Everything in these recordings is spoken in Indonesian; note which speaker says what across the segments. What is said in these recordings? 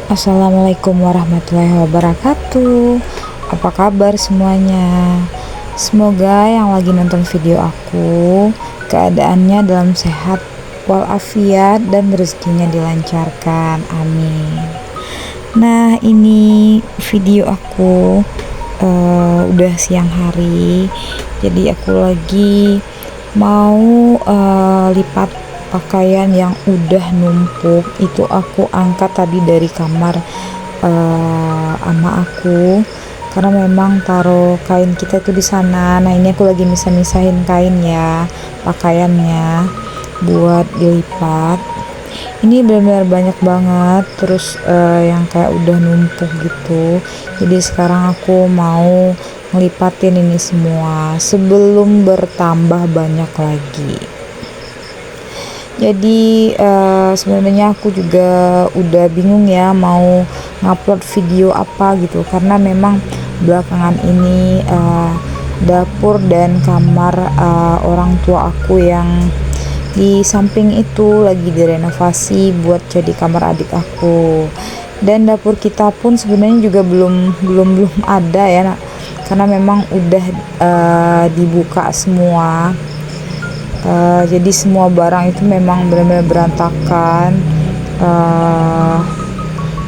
Speaker 1: Assalamualaikum warahmatullahi wabarakatuh. Apa kabar semuanya? Semoga yang lagi nonton video aku keadaannya dalam sehat walafiat dan rezekinya dilancarkan. Amin. Nah, ini video aku udah siang hari. Jadi aku lagi mau lipat pakaian yang udah numpuk. Itu aku angkat tadi dari kamar ama aku, karena memang taruh kain kita itu di sana. Nah, ini aku lagi misahin kain ya, pakaiannya buat dilipat. Ini benar-benar banyak banget, terus yang kayak udah numpuk gitu. Jadi sekarang aku mau ngelipatin ini semua sebelum bertambah banyak lagi. Jadi sebenarnya aku juga udah bingung ya mau ngupload video apa gitu, karena memang belakangan ini dapur dan kamar orang tua aku yang di samping itu lagi direnovasi buat jadi kamar adik aku, dan dapur kita pun sebenarnya juga belum ada ya, karena memang udah dibuka semua. Jadi semua barang itu memang benar-benar berantakan,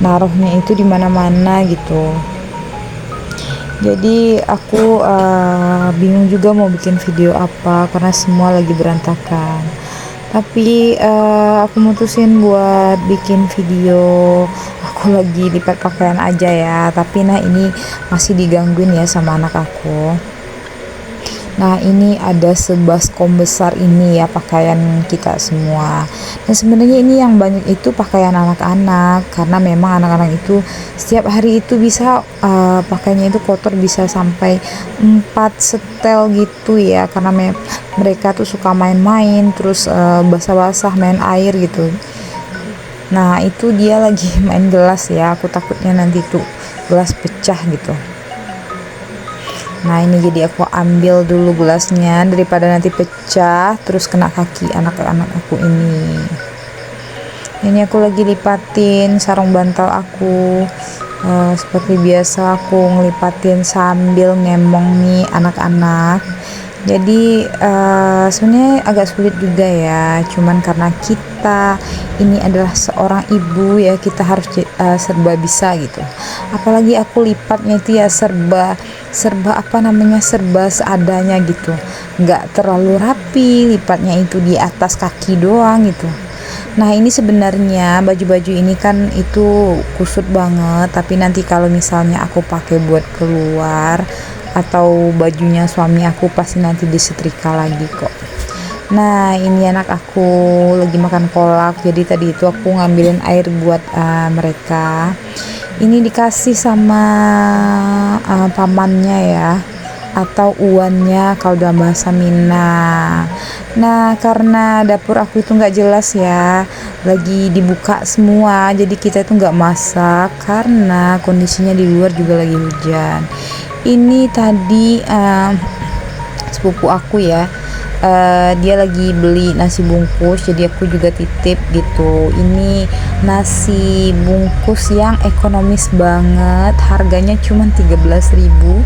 Speaker 1: naruhnya itu di mana-mana gitu. Jadi aku bingung juga mau bikin video apa karena semua lagi berantakan. Tapi aku mutusin buat bikin video aku lagi lipat pakaian aja ya. Tapi nah, ini masih digangguin ya sama anak aku. Nah, ini ada sebaskom besar ini ya pakaian kita semua. Dan sebenarnya ini yang banyak itu pakaian anak-anak, karena memang anak-anak itu setiap hari itu bisa pakaiannya itu kotor bisa sampai 4 setel gitu ya, karena mereka tuh suka main-main terus basah-basah main air gitu. Nah, itu dia lagi main gelas ya, aku takutnya nanti tuh gelas pecah gitu. Nah, ini jadi aku ambil dulu gelasnya daripada nanti pecah terus kena kaki anak-anak aku ini. Ini aku lagi lipatin sarung bantal aku. Seperti biasa aku ngelipatin sambil ngemong nih anak-anak. Jadi sebenarnya agak sulit juga ya, cuman karena kita ini adalah seorang ibu ya, kita harus serba bisa gitu. Apalagi aku lipatnya itu ya serba seadanya gitu, nggak terlalu rapi, lipatnya itu di atas kaki doang gitu. Nah, ini sebenarnya baju-baju ini kan itu kusut banget, tapi nanti kalau misalnya aku pakai buat keluar atau bajunya suami aku pasti nanti disetrika lagi kok. Nah, ini anak aku lagi makan kolak, jadi tadi itu aku ngambilin air buat mereka. Ini dikasih sama pamannya ya, atau uannya kalau dalam bahasa Minang. Nah, karena dapur aku itu nggak jelas ya, lagi dibuka semua, jadi kita itu nggak masak karena kondisinya di luar juga lagi hujan. Ini tadi sepupu aku ya, dia lagi beli nasi bungkus, jadi aku juga titip gitu. Ini nasi bungkus yang ekonomis banget, harganya cuma 13.000,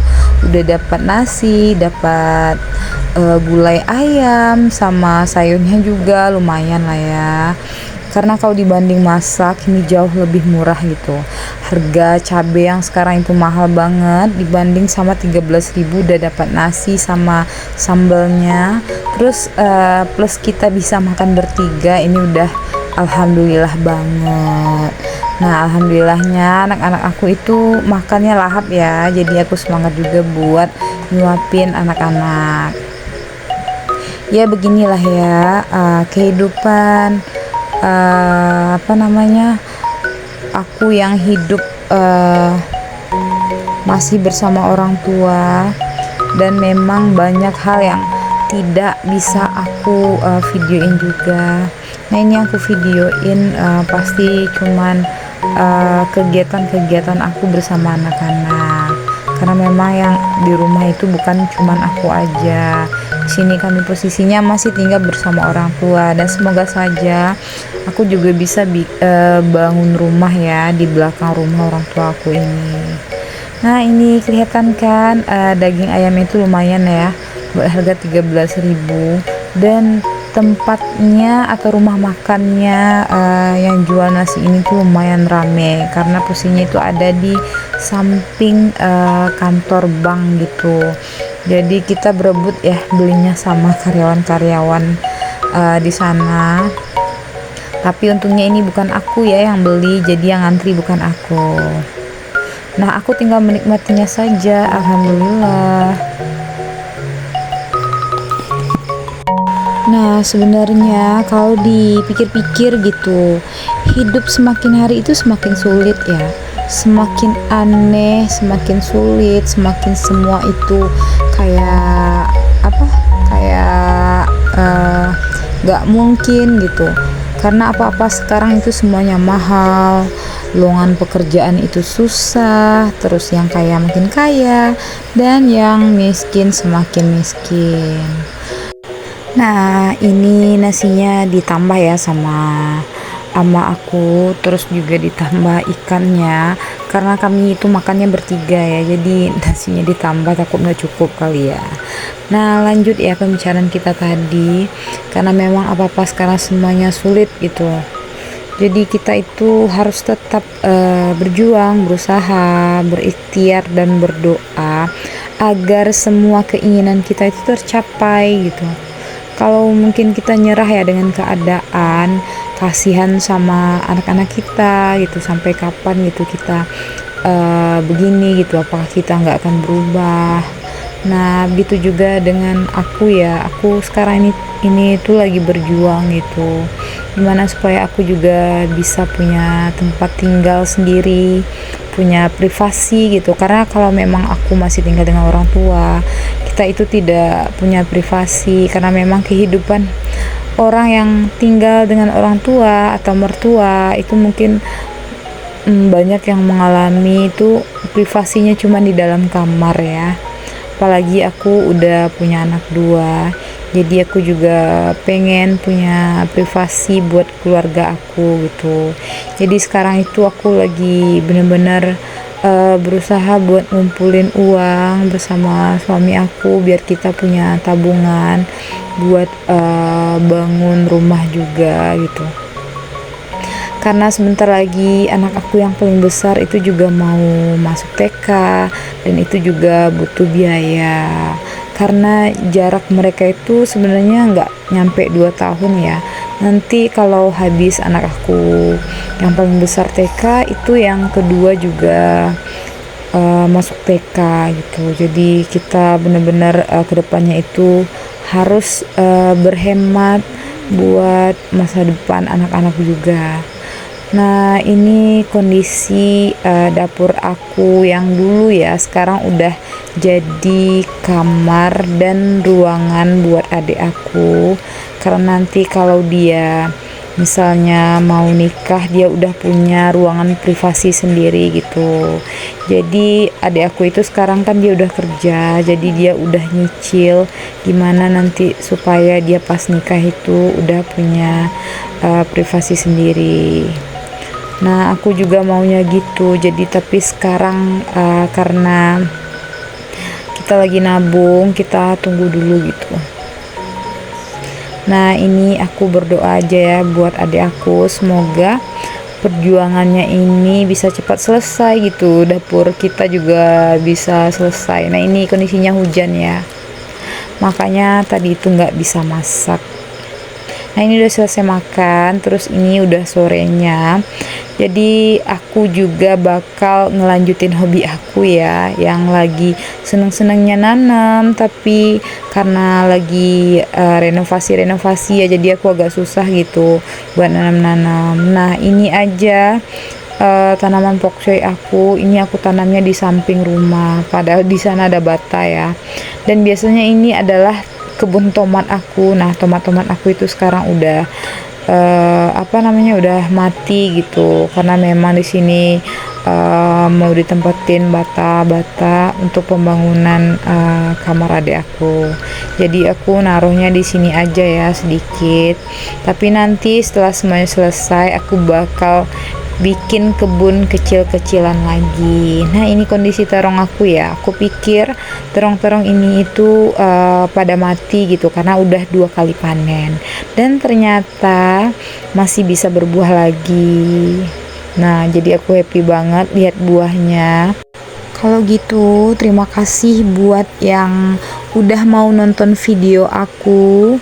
Speaker 1: udah dapat nasi, dapat gulai ayam sama sayurnya juga lumayan lah ya, karena kalau dibanding masak ini jauh lebih murah gitu. Harga cabai yang sekarang itu mahal banget, dibanding sama 13.000 udah dapat nasi sama sambalnya, terus plus kita bisa makan bertiga, ini udah alhamdulillah banget. Nah, alhamdulillahnya anak-anak aku itu makannya lahap ya, jadi aku semangat juga buat nyuapin anak-anak. Ya beginilah ya kehidupan aku yang hidup masih bersama orang tua, dan memang banyak hal yang tidak bisa aku videoin juga. Nah, ini aku videoin pasti cuman kegiatan-kegiatan aku bersama anak-anak, karena memang yang di rumah itu bukan cuman aku aja, Di sini kami posisinya masih tinggal bersama orang tua, dan semoga saja aku juga bisa bangun rumah ya di belakang rumah orang tua aku ini. Nah, ini kelihatan kan daging ayam itu lumayan ya, harga 13.000, dan tempatnya atau rumah makannya yang jual nasi ini tuh lumayan rame karena posisinya itu ada di samping kantor bank gitu. Jadi kita berebut ya belinya sama karyawan-karyawan di sana. Tapi untungnya ini bukan aku ya yang beli, jadi yang ngantri bukan aku. Nah, aku tinggal menikmatinya saja, alhamdulillah. Nah, sebenarnya kalau dipikir-pikir gitu, hidup semakin hari itu semakin sulit ya. Semakin aneh, semakin sulit, semakin semua itu kayak apa? Kayak gak mungkin gitu. Karena apa-apa sekarang itu semuanya mahal, lowongan pekerjaan itu susah, terus yang kaya makin kaya, dan yang miskin semakin miskin. Nah, ini nasinya ditambah ya sama aku, terus juga ditambah ikannya, karena kami itu makannya bertiga ya, jadi nasinya ditambah, takut nggak cukup kali ya. Nah, lanjut ya pembicaraan kita tadi, karena memang apa-apa sekarang semuanya sulit gitu. Jadi kita itu harus tetap berjuang, berusaha, berikhtiar, dan berdoa agar semua keinginan kita itu tercapai gitu. Kalau mungkin kita nyerah ya dengan keadaan, kasihan sama anak-anak kita gitu, sampai kapan gitu kita begini gitu, apakah kita nggak akan berubah. Nah, begitu juga dengan aku ya, aku sekarang ini tuh lagi berjuang gitu, gimana supaya aku juga bisa punya tempat tinggal sendiri, punya privasi gitu. Karena kalau memang aku masih tinggal dengan orang tua, kita itu tidak punya privasi, karena memang kehidupan orang yang tinggal dengan orang tua atau mertua itu mungkin banyak yang mengalami itu privasinya cuma di dalam kamar ya. Apalagi aku udah punya anak 2, jadi aku juga pengen punya privasi buat keluarga aku gitu. Jadi sekarang itu aku lagi bener-bener berusaha buat ngumpulin uang bersama suami aku biar kita punya tabungan buat bangun rumah juga gitu. Karena sebentar lagi anak aku yang paling besar itu juga mau masuk TK, dan itu juga butuh biaya. Karena jarak mereka itu sebenarnya nggak nyampe 2 tahun ya. Nanti kalau habis anak aku yang paling besar TK, itu yang kedua juga masuk TK gitu. Jadi kita benar-benar kedepannya itu harus berhemat buat masa depan anak-anak juga. Nah, ini kondisi dapur aku yang dulu ya, sekarang udah jadi kamar dan ruangan buat adik aku. Karena nanti kalau dia misalnya mau nikah, dia udah punya ruangan privasi sendiri gitu. Jadi adik aku itu sekarang kan dia udah kerja, jadi dia udah nyicil gimana nanti supaya dia pas nikah itu udah punya privasi sendiri. Nah, aku juga maunya gitu. Jadi tapi sekarang karena kita lagi nabung, kita tunggu dulu gitu. Nah, ini aku berdoa aja ya buat adik aku, semoga perjuangannya ini bisa cepat selesai gitu, dapur kita juga bisa selesai. Nah, ini kondisinya hujan ya, makanya tadi itu nggak bisa masak. Nah, ini udah selesai makan, terus ini udah sorenya. Jadi aku juga bakal ngelanjutin hobi aku ya, yang lagi seneng-senengnya nanam, tapi karena lagi renovasi ya, jadi aku agak susah gitu buat nanam-nanam. Nah, ini aja tanaman pokcoy aku, ini aku tanamnya di samping rumah, padahal di sana ada bata ya. Dan biasanya ini adalah kebun tomat aku. Nah, tomat-tomat aku itu sekarang udah udah mati gitu, karena memang di sini mau ditempatin bata-bata untuk pembangunan kamar adik aku. Jadi aku naruhnya di sini aja ya sedikit. Tapi nanti setelah semuanya selesai aku bakal bikin kebun kecil-kecilan lagi. Nah, ini kondisi terong aku ya. Aku pikir terong-terong ini itu pada mati gitu karena udah 2 kali panen. Dan ternyata masih bisa berbuah lagi. Nah, jadi aku happy banget lihat buahnya. Kalau gitu, terima kasih buat yang udah mau nonton video aku.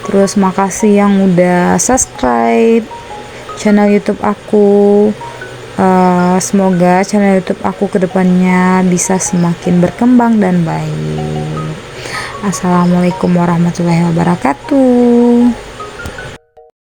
Speaker 1: Terus makasih yang udah subscribe channel YouTube aku. Semoga channel YouTube aku kedepannya bisa semakin berkembang dan baik. Assalamualaikum warahmatullahi wabarakatuh.